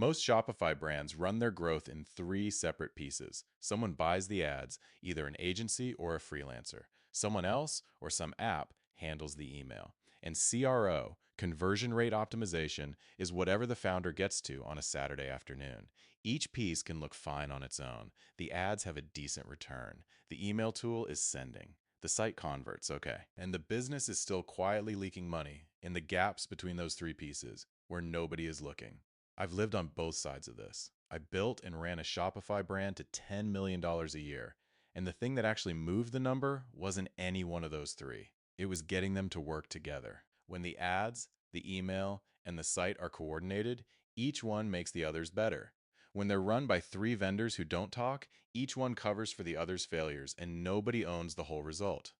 Most Shopify brands run their growth in three separate pieces. Someone buys the ads, either an agency or a freelancer. Someone else or some app handles the email. And CRO, conversion rate optimization, is whatever the founder gets to on a Saturday afternoon. Each piece can look fine on its own. The ads have a decent return. The email tool is sending. The site converts, okay. And the business is still quietly leaking money in the gaps between those three pieces where nobody is looking. I've lived on both sides of this. I built and ran a Shopify brand to $10 million a year. And the thing that actually moved the number wasn't any one of those three. It was getting them to work together. When the ads, the email, and the site are coordinated, each one makes the others better. When they're run by three vendors who don't talk, each one covers for the other's failures and nobody owns the whole result.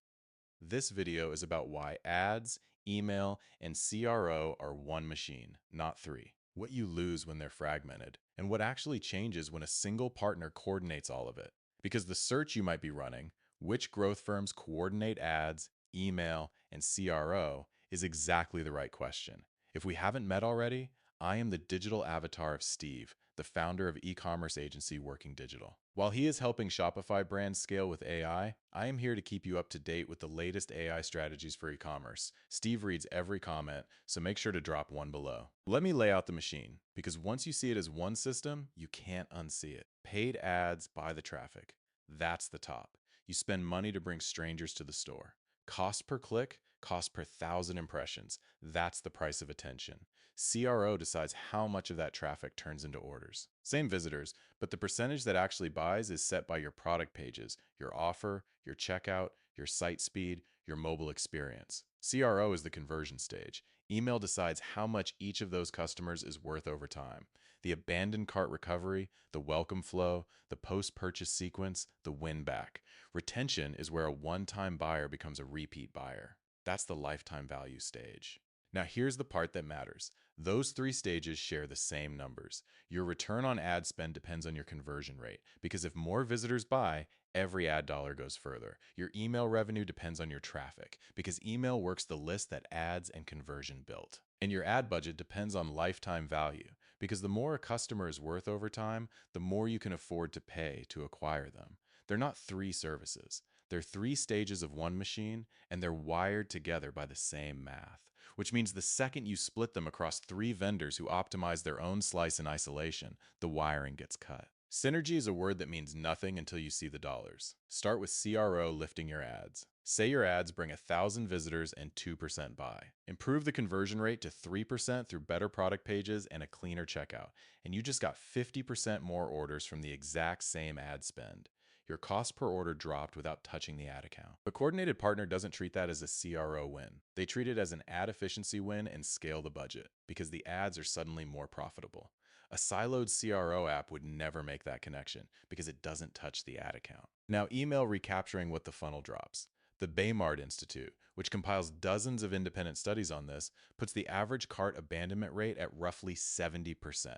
This video is about why ads, email, and CRO are one machine, not three. What you lose when they're fragmented, and what actually changes when a single partner coordinates all of it. Because the search you might be running, which growth firms coordinate ads, email, and CRO, is exactly the right question. If we haven't met already, I am the digital avatar of Steve, the founder of e-commerce agency Working Digital. While he is helping Shopify brands scale with AI, I am here to keep you up to date with the latest AI strategies for e-commerce. Steve reads every comment, so make sure to drop one below. Let me lay out the machine, because once you see it as one system, you can't unsee it. Paid ads buy the traffic. That's the top. You spend money to bring strangers to the store. Cost per click, cost per 1,000 impressions. That's the price of attention. CRO decides how much of that traffic turns into orders. Same visitors, but the percentage that actually buys is set by your product pages, your offer, your checkout, your site speed, your mobile experience. CRO is the conversion stage. Email decides how much each of those customers is worth over time. The abandoned cart recovery, the welcome flow, the post-purchase sequence, the win back. Retention is where a one-time buyer becomes a repeat buyer. That's the lifetime value stage. Now here's the part that matters. Those three stages share the same numbers. Your return on ad spend depends on your conversion rate, because if more visitors buy, every ad dollar goes further. Your email revenue depends on your traffic, because email works the list that ads and conversion built. And your ad budget depends on lifetime value, because the more a customer is worth over time, the more you can afford to pay to acquire them. They're not three services. They're three stages of one machine, and they're wired together by the same math. Which means the second you split them across three vendors who optimize their own slice in isolation, the wiring gets cut. Synergy is a word that means nothing until you see the dollars. Start with CRO lifting your ads. Say your ads bring 1,000 visitors and 2% buy. Improve the conversion rate to 3% through better product pages and a cleaner checkout, and you just got 50% more orders from the exact same ad spend. Your cost per order dropped without touching the ad account. A coordinated partner doesn't treat that as a CRO win. They treat it as an ad efficiency win and scale the budget, because the ads are suddenly more profitable. A siloed CRO app would never make that connection, because it doesn't touch the ad account. Now, email recapturing what the funnel drops. The Baymard Institute, which compiles dozens of independent studies on this, puts the average cart abandonment rate at roughly 70%.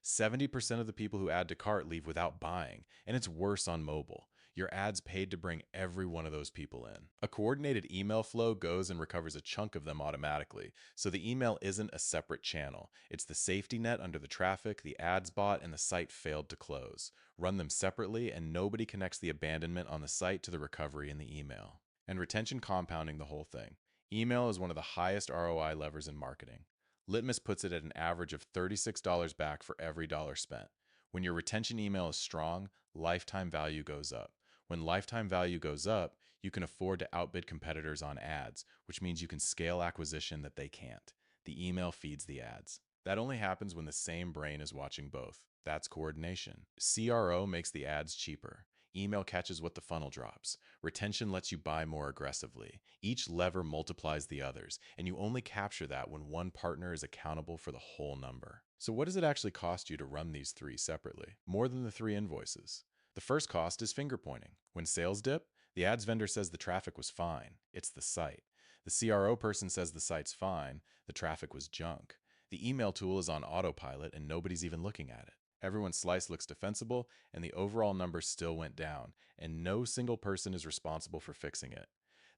70% of the people who add to cart leave without buying, and it's worse on mobile. Your ads paid to bring every one of those people in. A coordinated email flow goes and recovers a chunk of them automatically, so the email isn't a separate channel. It's the safety net under the traffic the ads bought and the site failed to close. Run them separately, and nobody connects the abandonment on the site to the recovery in the email. And retention compounding the whole thing. Email is one of the highest ROI levers in marketing. Litmus puts it at an average of $36 back for every dollar spent. When your retention email is strong, lifetime value goes up. When lifetime value goes up, you can afford to outbid competitors on ads, which means you can scale acquisition that they can't. The email feeds the ads. That only happens when the same brain is watching both. That's coordination. CRO makes the ads cheaper. Email catches what the funnel drops. Retention lets you buy more aggressively. Each lever multiplies the others, and you only capture that when one partner is accountable for the whole number. So what does it actually cost you to run these three separately? More than the three invoices. The first cost is finger pointing. When sales dip, the ads vendor says the traffic was fine. It's the site. The CRO person says the site's fine. The traffic was junk. The email tool is on autopilot and nobody's even looking at it. Everyone's slice looks defensible, and the overall number still went down, and no single person is responsible for fixing it.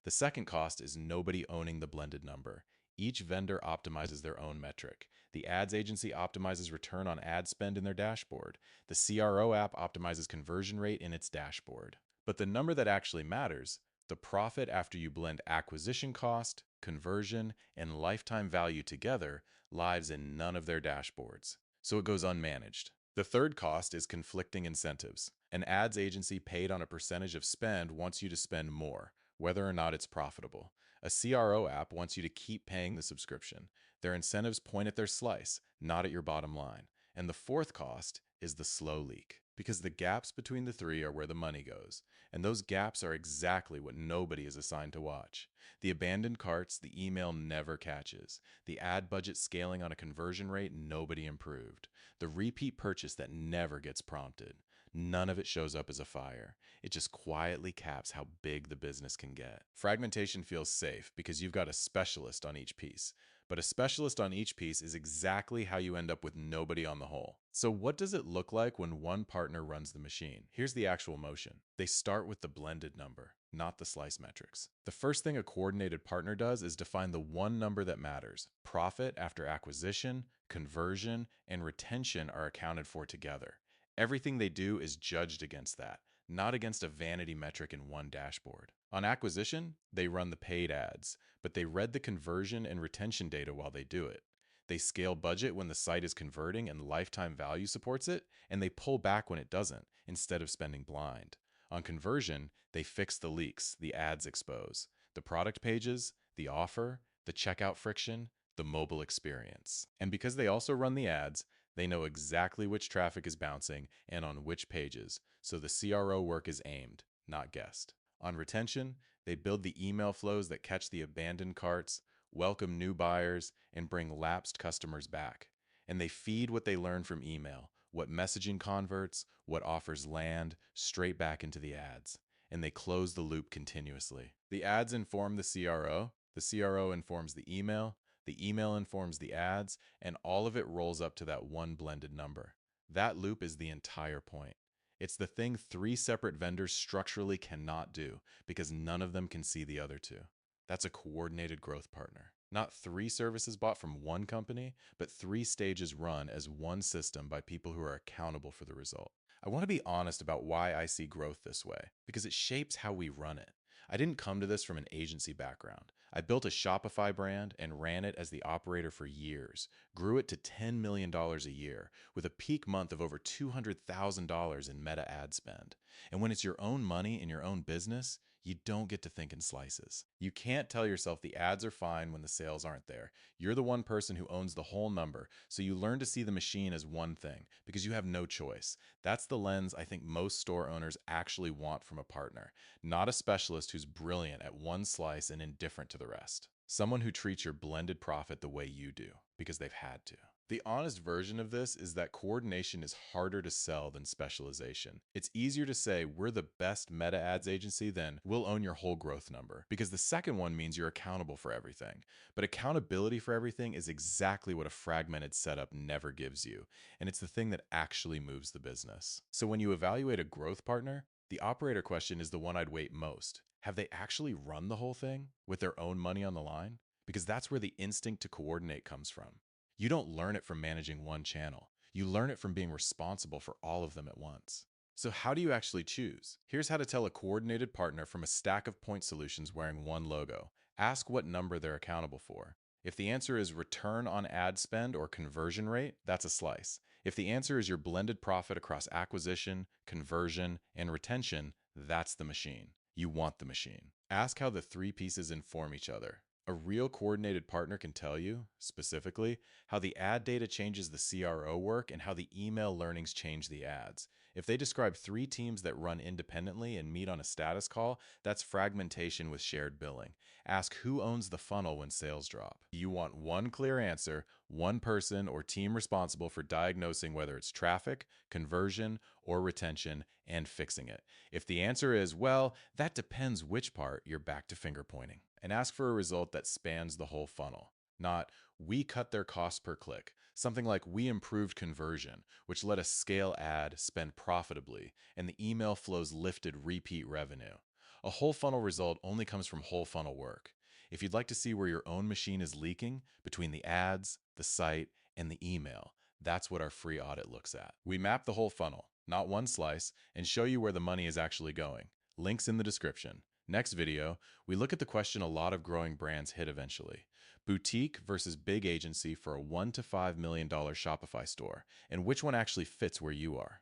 The second cost is nobody owning the blended number. Each vendor optimizes their own metric. The ads agency optimizes return on ad spend in their dashboard. The CRO app optimizes conversion rate in its dashboard. But the number that actually matters, the profit after you blend acquisition cost, conversion, and lifetime value together, lives in none of their dashboards. So it goes unmanaged. The third cost is conflicting incentives. An ads agency paid on a percentage of spend wants you to spend more, whether or not it's profitable. A CRO app wants you to keep paying the subscription. Their incentives point at their slice, not at your bottom line. And the fourth cost is the slow leak, because the gaps between the three are where the money goes. And those gaps are exactly what nobody is assigned to watch. The abandoned carts the email never catches. The ad budget scaling on a conversion rate nobody improved. The repeat purchase that never gets prompted. None of it shows up as a fire. It just quietly caps how big the business can get. Fragmentation feels safe because you've got a specialist on each piece. But a specialist on each piece is exactly how you end up with nobody on the whole. So what does it look like when one partner runs the machine? Here's the actual motion. They start with the blended number, not the slice metrics. The first thing a coordinated partner does is define the one number that matters. Profit after acquisition, conversion, and retention are accounted for together. Everything they do is judged against that, not against a vanity metric in one dashboard. On acquisition, they run the paid ads, but they read the conversion and retention data while they do it. They scale budget when the site is converting and lifetime value supports it, and they pull back when it doesn't, instead of spending blind. On conversion, they fix the leaks the ads expose, the product pages, the offer, the checkout friction, the mobile experience. And because they also run the ads, they know exactly which traffic is bouncing and on which pages, so the CRO work is aimed, not guessed. On retention, they build the email flows that catch the abandoned carts, welcome new buyers, and bring lapsed customers back. And they feed what they learn from email, what messaging converts, what offers land, straight back into the ads. And they close the loop continuously. The ads inform the CRO informs the email informs the ads, and all of it rolls up to that one blended number. That loop is the entire point. It's the thing three separate vendors structurally cannot do because none of them can see the other two. That's a coordinated growth partner. Not three services bought from one company, but three stages run as one system by people who are accountable for the result. I want to be honest about why I see growth this way, because it shapes how we run it. I didn't come to this from an agency background. I built a Shopify brand and ran it as the operator for years, grew it to $10 million a year, with a peak month of over $200,000 in meta ad spend. And when it's your own money in your own business, you don't get to think in slices. You can't tell yourself the ads are fine when the sales aren't there. You're the one person who owns the whole number, so you learn to see the machine as one thing, because you have no choice. That's the lens I think most store owners actually want from a partner, not a specialist who's brilliant at one slice and indifferent to the rest. Someone who treats your blended profit the way you do, because they've had to. The honest version of this is that coordination is harder to sell than specialization. It's easier to say we're the best meta ads agency than we'll own your whole growth number, because the second one means you're accountable for everything. But accountability for everything is exactly what a fragmented setup never gives you, and it's the thing that actually moves the business. So when you evaluate a growth partner, the operator question is the one I'd weight most. Have they actually run the whole thing with their own money on the line? Because that's where the instinct to coordinate comes from. You don't learn it from managing one channel. You learn it from being responsible for all of them at once. So how do you actually choose? Here's how to tell a coordinated partner from a stack of point solutions wearing one logo. Ask what number they're accountable for. If the answer is return on ad spend or conversion rate, that's a slice. If the answer is your blended profit across acquisition, conversion, and retention, that's the machine. You want the machine. Ask how the three pieces inform each other. A real coordinated partner can tell you, specifically, how the ad data changes the CRO work and how the email learnings change the ads. If they describe three teams that run independently and meet on a status call, that's fragmentation with shared billing. Ask who owns the funnel when sales drop. You want one clear answer, one person or team responsible for diagnosing whether it's traffic, conversion, or retention, and fixing it. If the answer is, well, that depends which part, you're back to finger pointing. And ask for a result that spans the whole funnel. Not, we cut their cost per click. Something like, we improved conversion, which let us scale ad, spend profitably, and the email flows lifted repeat revenue. A whole funnel result only comes from whole funnel work. If you'd like to see where your own machine is leaking between the ads, the site, and the email, that's what our free audit looks at. We map the whole funnel, not one slice, and show you where the money is actually going. Links in the description. Next video, we look at the question a lot of growing brands hit eventually. Boutique versus big agency for a $1 to $5 million Shopify store, and which one actually fits where you are.